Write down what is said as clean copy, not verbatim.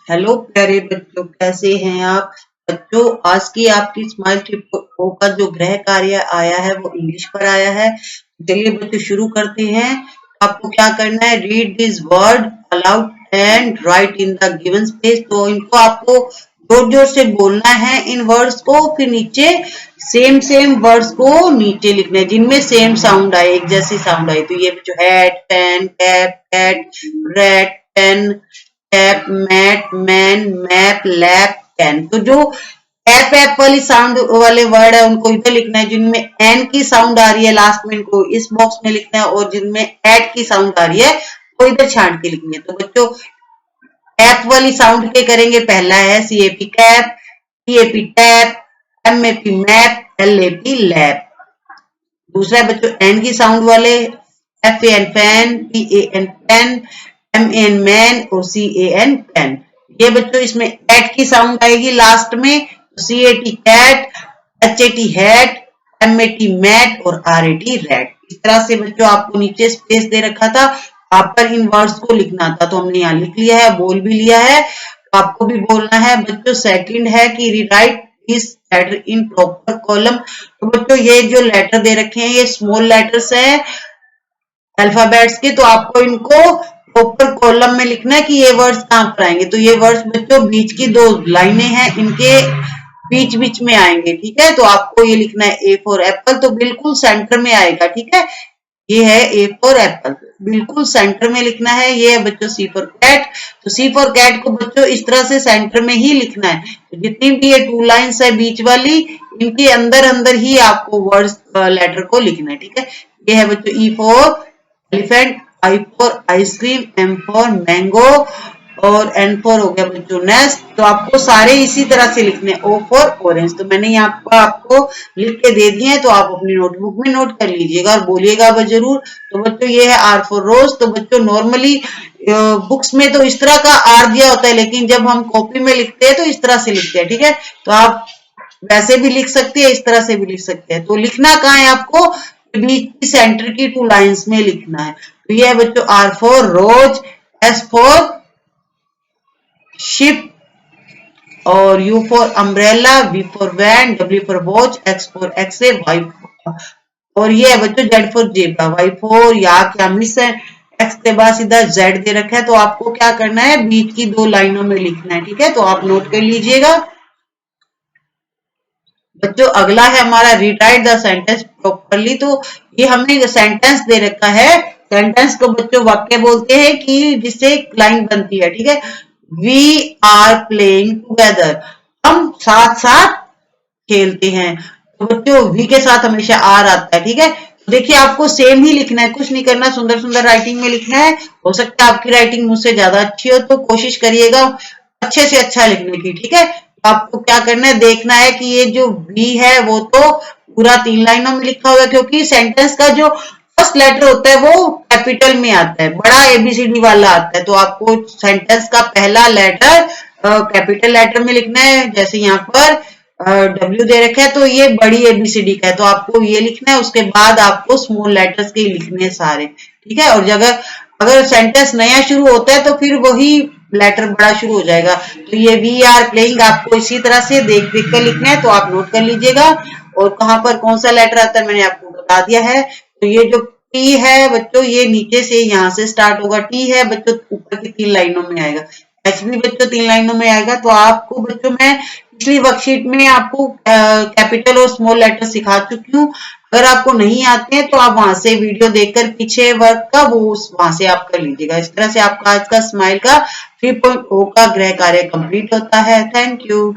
Hello प्यारे बच्चों, कैसे हैं आप बच्चों। आज की आपकी स्माइल ट्रिप का जो गृह कार्य आया है वो इंग्लिश पर आया है। चलिए बच्चों शुरू करते हैं। आपको क्या करना है, read this word allowed and right in the given space. तो इनको आपको जोर जोर से बोलना है इन वर्ड्स को, फिर नीचे सेम वर्ड्स को नीचे लिखना है जिनमें सेम साउंड आए, एक जैसी साउंड आए। तो ये जो hat, pen, cap, cat, rat, pen, cap, mat, man, map, lap, pen. तो जो एप वाली साउंड वाले वर्ड है उनको इधर लिखना है, जिनमें एन की साउंड आ रही है लास्ट में इनको इस बॉक्स में लिखना है, और जिनमें एट की साउंड आ रही है वो इधर छांट के लिखनी है। तो बच्चों एप वाली साउंड के करेंगे, पहला है C A P cap, T A P tap, M A P map, L A P lap. दूसरा है बच्चों एन की साउंड वाले, F A N fan, P A N pen, M A N man और सी ए एन पेन। ये बच्चों इसमें एट की साउंड आएगी लास्ट में, C A T cat, H A T hat, M A T mat और R A T rat. इस तरह से बच्चों आपको नीचे स्पेस दे रखा था, आप पर इन वर्ड्स को लिखना था, तो हमने यहाँ लिख लिया है, बोल भी लिया है। तो आपको भी बोलना है बच्चों। सेकंड है कि rewrite this letter in proper column. तो बच्चों ये जो लेटर दे रखे हैं ये स्मॉल लेटर्स है अल्फाबेट्स के, तो आपको इनको प्रॉपर कॉलम में लिखना है कि ये वर्ड्स कहां पर आएंगे। तो ये वर्ड्स बच्चों बीच की दो लाइनें हैं, इनके बीच बीच में आएंगे, ठीक है। तो आपको ये लिखना है ए फॉर एप्पल, तो बिल्कुल सेंटर में आएगा, ठीक है। ये है ए फॉर एप्पल, बिल्कुल सेंटर में लिखना है। ये है बच्चों सी फॉर कैट, तो सी फॉर कैट को बच्चों इस तरह से सेंटर में ही लिखना है। तो जितनी भी ये टू लाइन्स है बीच वाली, इनके अंदर अंदर ही आपको वर्ड्स लेटर को लिखना है, ठीक है। ये है बच्चों E for elephant, I for ice cream, M for mango और एन फॉर हो गया बच्चों नेस्ट। तो आपको सारे इसी तरह से लिखने। ओ फॉर ऑरेंज, तो मैंने यहाँ पर आपको लिख के दे दिए हैं, तो आप अपनी नोटबुक में नोट कर लीजिएगा और बोलिएगा जरूर। तो बच्चों ये है आर फॉर रोज। तो बच्चों नॉर्मली बुक्स में तो इस तरह का आर दिया होता है, लेकिन जब हम कॉपी में लिखते हैं तो इस तरह से लिखते हैं, ठीक है। तो आप वैसे भी लिख सकते हैं, इस तरह से भी लिख सकते हैं। तो लिखना कहाँ है आपको, बीच की सेंटर की टू लाइंस में लिखना है। तो ये है बच्चों R for rose, S for ship और U for umbrella, V for van, W for watch, X for X-ray, Y और ये है बच्चों Z for zebra. Y for या क्या मिस है, एक्स के बाद सीधा जेड दे रखा है। तो आपको क्या करना है, बीच की दो लाइनों में लिखना है, ठीक है। तो आप नोट कर लीजिएगा बच्चों। अगला है हमारा रीराइट द सेंटेंस प्रॉपरली। तो ये हमें सेंटेंस दे रखा है। सेंटेंस को बच्चों वाक्य बोलते हैं कि जिससे लाइन बनती है, ठीक है। वी आर प्लेइंग टूगेदर, हम साथ साथ खेलते हैं। तो बच्चों वी के साथ हमेशा आर आता है, ठीक है। तो देखिए आपको सेम ही लिखना है, कुछ नहीं करना, सुंदर सुंदर राइटिंग में लिखना है। हो सकता है आपकी राइटिंग मुझसे ज्यादा अच्छी हो, तो कोशिश करिएगा अच्छे से अच्छा लिखने की, ठीक है। तो आपको क्या करना है, देखना है कि ये जो वी है वो तो पूरा 3 लाइनों में लिखा हुआ है, क्योंकि सेंटेंस का जो फर्स्ट लेटर होता है वो कैपिटल में आता है, बड़ा एबीसीडी वाला आता है। तो आपको सेंटेंस का पहला लेटर कैपिटल लेटर में लिखना है। जैसे यहाँ पर डब्ल्यू दे रखा है तो ये बड़ी एबीसीडी का है, तो आपको ये लिखना है। उसके बाद आपको स्मॉल लेटर्स के लिखने हैं सारे, ठीक है। और अगर सेंटेंस नया शुरू होता है तो फिर वही लेटर बड़ा शुरू हो जाएगा। तो ये वी आर प्लेइंग आपको इसी तरह से देख देख कर लिखना है, तो आप नोट कर लीजिएगा। और कहाँ पर कौन सा लेटर आता है मैंने आपको बता दिया है। तो ये जो टी है बच्चों ये नीचे से यहाँ से स्टार्ट होगा, टी है बच्चों ऊपर की 3 लाइनों में आएगा, एच भी बच्चों 3 लाइनों में आएगा। तो आपको बच्चों मैं पिछली वर्कशीट में आपको कैपिटल और स्मॉल लेटर सिखा चुकी हूँ। अगर आपको नहीं आते हैं तो आप वहां से वीडियो देखकर पीछे वर्क का वो वहां से आप कर लीजिएगा। इस तरह से आपका आज का स्माइल का 3.0 का गृह कार्य कंप्लीट होता है। Thank you.